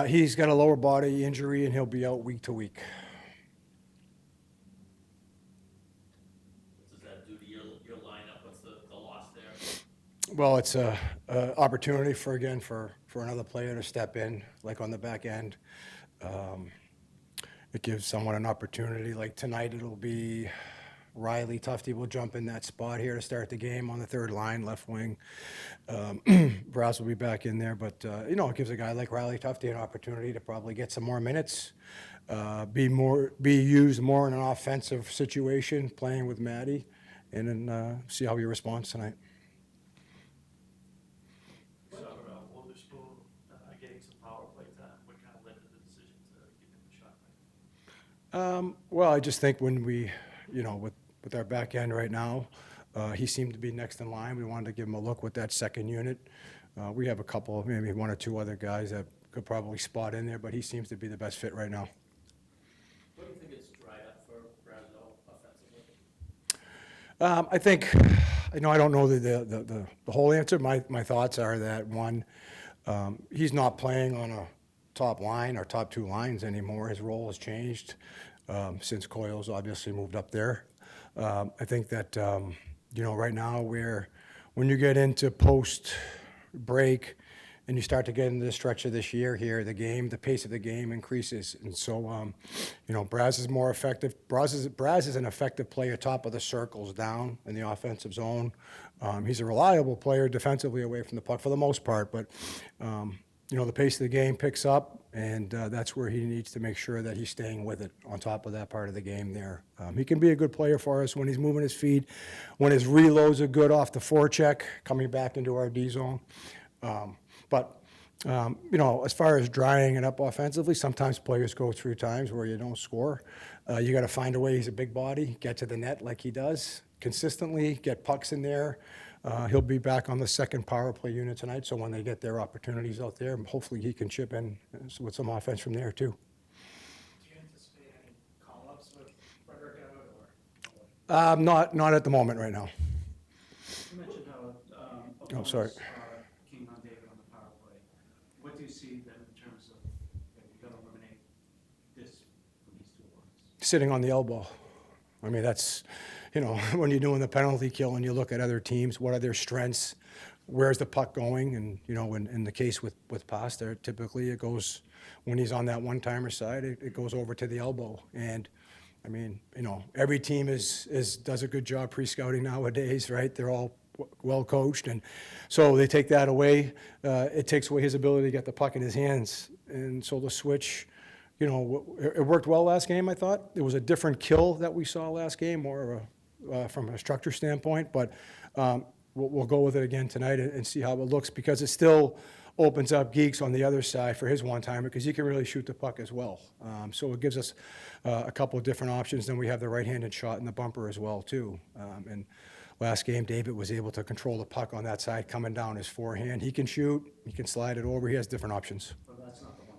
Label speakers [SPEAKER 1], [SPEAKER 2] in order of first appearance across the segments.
[SPEAKER 1] He's got a lower body injury, and he'll be out week to week.
[SPEAKER 2] What does that do to your lineup? What's the loss there?
[SPEAKER 1] Well, it's a opportunity for another player to step in, like on the back end. It gives someone an opportunity. Like tonight, it'll be Riley Tufte will jump in that spot here to start the game on the third line, left wing. Brazeau will be back in there, but it gives a guy like Riley Tufte an opportunity to probably get some more minutes, be used more in an offensive situation, playing with Maddie, and then see how he responds tonight.
[SPEAKER 3] You talk about Witherspoon getting some power play time. What kind of led to the decision to give him a shot right?
[SPEAKER 1] Well, I just think when we, with our back end right now, he seemed to be next in line. We wanted to give him a look with that second unit. We have a couple, maybe one or two other guys that could probably spot in there, but he seems to be the best fit right now.
[SPEAKER 2] What do you think it's dried up for Brazeau offensively?
[SPEAKER 1] I think, I don't know the whole answer. My thoughts are that, one, he's not playing on a top line or top two lines anymore. His role has changed since Coyle's obviously moved up there. I think that, right now when you get into post-break and you start to get into the stretch of this year here, the pace of the game increases. And so, Braz is more effective. Braz is an effective player, top of the circles down in the offensive zone. He's a reliable player defensively away from the puck for the most part, but, the pace of the game picks up, and that's where he needs to make sure that he's staying with it on top of that part of the game there. He can be a good player for us when he's moving his feet, when his reloads are good off the forecheck, coming back into our D zone. But as far as drying it up offensively, sometimes players go through times where you don't score. You got to find a way. He's a big body, get to the net like he does consistently, get pucks in there. He'll be back on the second power play unit tonight, so when they get their opportunities out there, hopefully he can chip in with some offense from there too.
[SPEAKER 3] Do you anticipate any call-ups with Frederick out, or
[SPEAKER 1] Not at the moment right now.
[SPEAKER 3] you mentioned how
[SPEAKER 1] Oh, sorry.
[SPEAKER 3] opponents are keen on David on the power play. What do you see then in terms of you got to eliminate this from these two lines?
[SPEAKER 1] Sitting on the elbow. I mean, that's, when you're doing the penalty kill and you look at other teams, what are their strengths? Where's the puck going? And, in the case with Pasta, typically it goes, when he's on that one-timer side, it goes over to the elbow. And, I mean, every team does a good job pre-scouting nowadays, right? They're all well coached. And so they take that away. It takes away his ability to get the puck in his hands. And so the switch, it worked well last game, I thought. It was a different kill that we saw last game, more of from a structure standpoint, but we'll go with it again tonight and see how it looks, because it still opens up Geeks on the other side for his one-timer, because he can really shoot the puck as well. So it gives us a couple of different options. Then we have the right-handed shot in the bumper as well, too. And last game, David was able to control the puck on that side coming down his forehand. He can shoot. He can slide it over. He has different options.
[SPEAKER 3] Well, that's not the one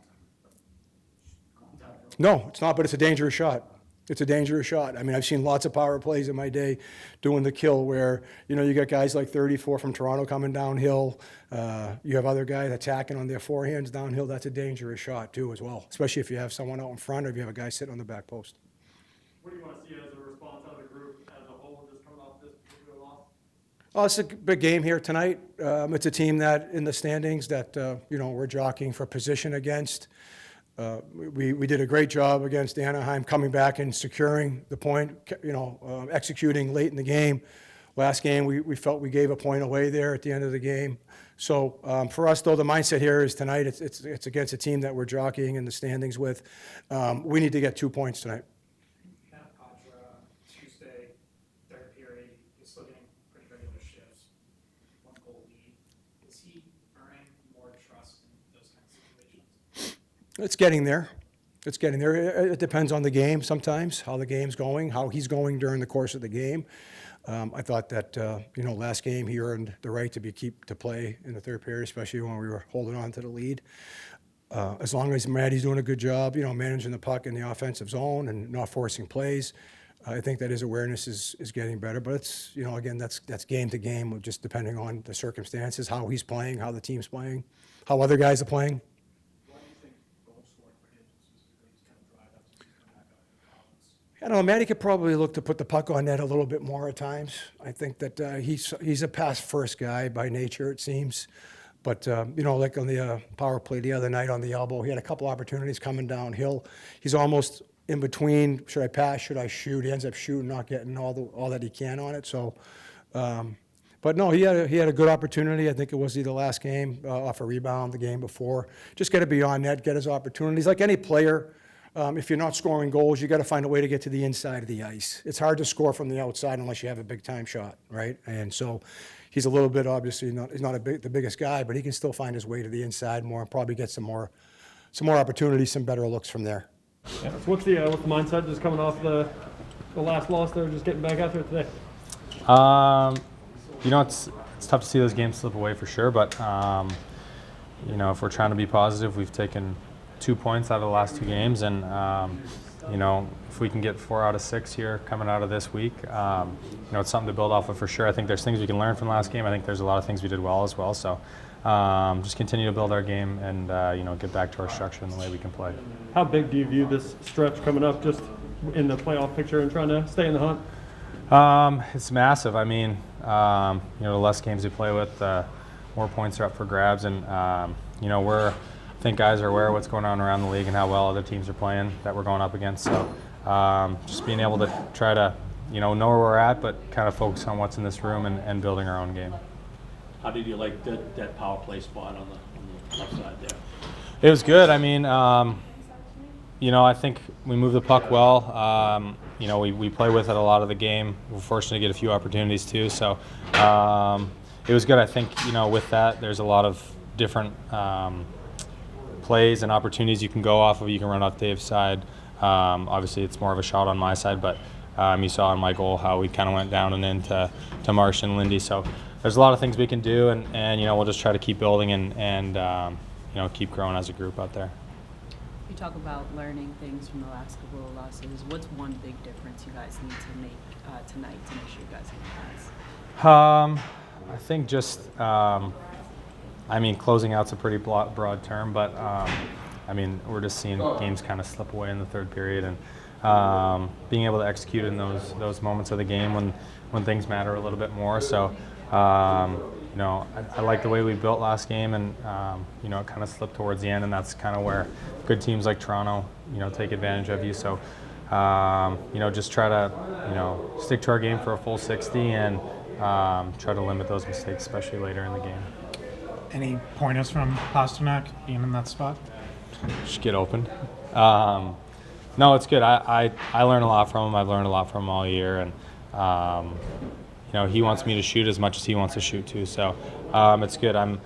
[SPEAKER 3] time. Going downhill.
[SPEAKER 1] No, it's not, but it's a dangerous shot. It's a dangerous shot. I mean, I've seen lots of power plays in my day doing the kill where, you got guys like 34 from Toronto coming downhill. You have other guys attacking on their forehands downhill. That's a dangerous shot, too, as well, especially if you have someone out in front or if you have a guy sitting on the back post.
[SPEAKER 4] What do you want to see as a response out of the group as a whole, just coming off this particular loss?
[SPEAKER 1] Oh, it's a big game here tonight. It's a team that, in the standings, that, we're jockeying for position against. We did a great job against Anaheim coming back and securing the point, executing late in the game. Last game, we felt we gave a point away there at the end of the game. So for us, though, the mindset here is tonight, it's against a team that we're jockeying in the standings with. We need to get 2 points tonight.
[SPEAKER 3] Kind of Contra, Tuesday, third period, he's still getting pretty regular shifts, 1 goal lead. Is he earning more trust in those kinds of situations?
[SPEAKER 1] It's getting there. It's getting there. It depends on the game sometimes, how the game's going, how he's going during the course of the game. I thought that, last game he earned the right to play in the third period, especially when we were holding on to the lead. As long as Maddie's doing a good job, managing the puck in the offensive zone and not forcing plays, I think that his awareness is getting better. But it's, again, that's game to game, just depending on the circumstances, how he's playing, how the team's playing, how other guys are playing.
[SPEAKER 3] Why do you think
[SPEAKER 1] I don't know, Matty could probably look to put the puck on net a little bit more at times. I think that he's a pass-first guy by nature, it seems. But, like on the power play the other night on the elbow, he had a couple opportunities coming downhill. He's almost in between, should I pass, should I shoot? He ends up shooting, not getting all that he can on it. So, but no, he had a good opportunity. I think it was either last game off a rebound, the game before. Just got to be on net, get his opportunities. Like any player, if you're not scoring goals, you got to find a way to get to the inside of the ice. It's hard to score from the outside unless you have a big time shot, right? And so he's a little bit obviously he's not the biggest guy, but he can still find his way to the inside more and probably get some more opportunities, some better looks from there.
[SPEAKER 4] Yeah. So what's the mindset just coming off the last loss there, just getting back out there today?
[SPEAKER 5] It's tough to see those games slip away for sure, but if we're trying to be positive, we've taken 2 points out of the last 2 games, and if we can get 4 out of 6 here coming out of this week, it's something to build off of for sure. I think there's things we can learn from last game. I think there's a lot of things we did well as well. So just continue to build our game and get back to our structure and the way we can play.
[SPEAKER 4] How big do you view this stretch coming up, just in the playoff picture and trying to stay in the hunt?
[SPEAKER 5] It's massive. I mean, the less games we play with, more points are up for grabs, and I think guys are aware of what's going on around the league and how well other teams are playing that we're going up against. So just being able to try to know where we're at, but kind of focus on what's in this room and building our own game.
[SPEAKER 2] How did you like that power play spot on the left side there?
[SPEAKER 5] It was good. I mean, I think we moved the puck well. We play with it a lot of the game. We're fortunate to get a few opportunities too. So it was good. I think, with that, there's a lot of different plays and opportunities you can go off of. You can run off Dave's side. Obviously, it's more of a shot on my side, but you saw in my goal how we kind of went down and into Marsh and Lindy. So there's a lot of things we can do, and we'll just try to keep building and keep growing as a group out there.
[SPEAKER 6] You talk about learning things from the last couple of losses. What's one big difference you guys need to make tonight to make sure you guys can pass?
[SPEAKER 5] I think just, closing out's a pretty broad term, but we're just seeing games kind of slip away in the third period, and being able to execute in those moments of the game when things matter a little bit more. So, I like the way we built last game, and it kind of slipped towards the end, and that's kind of where good teams like Toronto, take advantage of you. So, just try to, stick to our game for a full 60 and try to limit those mistakes, especially later in the game.
[SPEAKER 7] Any pointers from Pasternak being in that spot?
[SPEAKER 5] Just get open. No, it's good. I learn a lot from him. I've learned a lot from him all year, and he wants me to shoot as much as he wants to shoot too. So it's good. I'm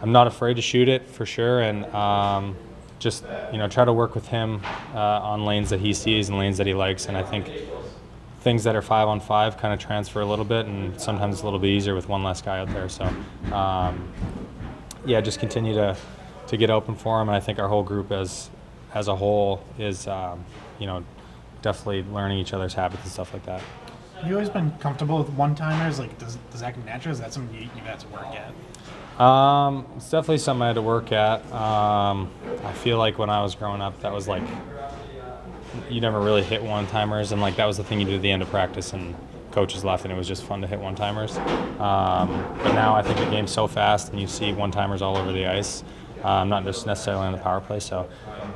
[SPEAKER 5] not afraid to shoot it for sure, and just try to work with him on lanes that he sees and lanes that he likes. And I think things that are 5-on-5 kind of transfer a little bit, and sometimes it's a little bit easier with one less guy out there. So just continue to get open for him, and I think our whole group as a whole is definitely learning each other's habits and stuff like that.
[SPEAKER 7] Have you always been comfortable with one-timers? Like, does that come naturally? Is that something you've had to work at?
[SPEAKER 5] It's definitely something I had to work at. I feel like when I was growing up, that was like, you never really hit one-timers, and like that was the thing you did at the end of practice, and coaches left, and it was just fun to hit one-timers. But now I think the game's so fast, and you see one-timers all over the ice, not just necessarily on the power play. So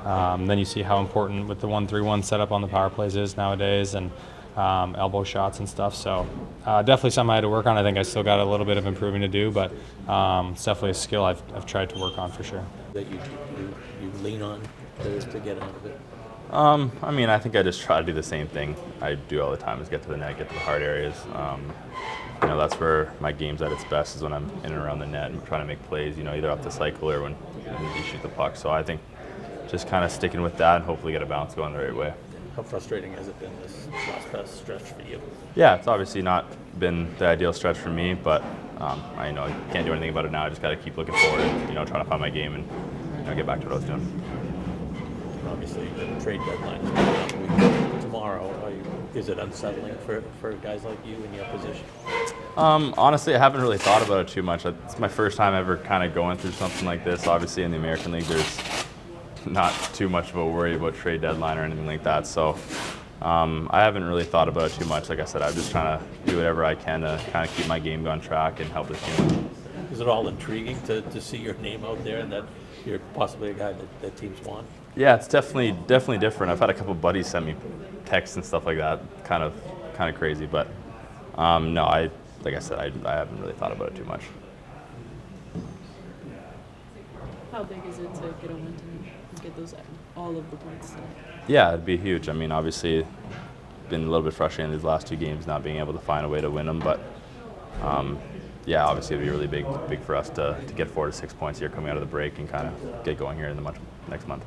[SPEAKER 5] then you see how important with the 1-3-1 setup on the power plays is nowadays, and elbow shots and stuff. So definitely something I had to work on. I think I still got a little bit of improving to do, but it's definitely a skill I've tried to work on for sure.
[SPEAKER 8] That you lean on to get out of it?
[SPEAKER 9] I think I just try to do the same thing I do all the time, is get to the net, get to the hard areas. That's where my game's at its best, is when I'm in and around the net and trying to make plays, either off the cycle or when you shoot the puck. So I think just kind of sticking with that and hopefully get a bounce going the right way.
[SPEAKER 8] How frustrating has it been this last stretch for you?
[SPEAKER 9] Yeah, it's obviously not been the ideal stretch for me, but I can't do anything about it now. I just got to keep looking forward and trying to find my game and get back to what I was doing.
[SPEAKER 8] Obviously, the trade deadline is coming up tomorrow. Is it unsettling for guys like you in your position?
[SPEAKER 9] Honestly, I haven't really thought about it too much. It's my first time ever kind of going through something like this. Obviously, in the American League, there's not too much of a worry about trade deadline or anything like that. So I haven't really thought about it too much. Like I said, I'm just trying to do whatever I can to kind of keep my game on track and help this team win.
[SPEAKER 8] Is it all intriguing to see your name out there and that you're possibly a guy that teams want?
[SPEAKER 9] Yeah, it's definitely different. I've had a couple buddies send me texts and stuff like that. Kind of crazy, but no, like I said, I haven't really thought about it too much.
[SPEAKER 6] How big is it to get a win tonight and get those all of the points tonight?
[SPEAKER 9] Yeah, it'd be huge. I mean, obviously, been a little bit frustrating these last 2 games not being able to find a way to win them, but yeah, obviously it'd be really big for us to get 4 to 6 points here coming out of the break and kind of get going here in the next month.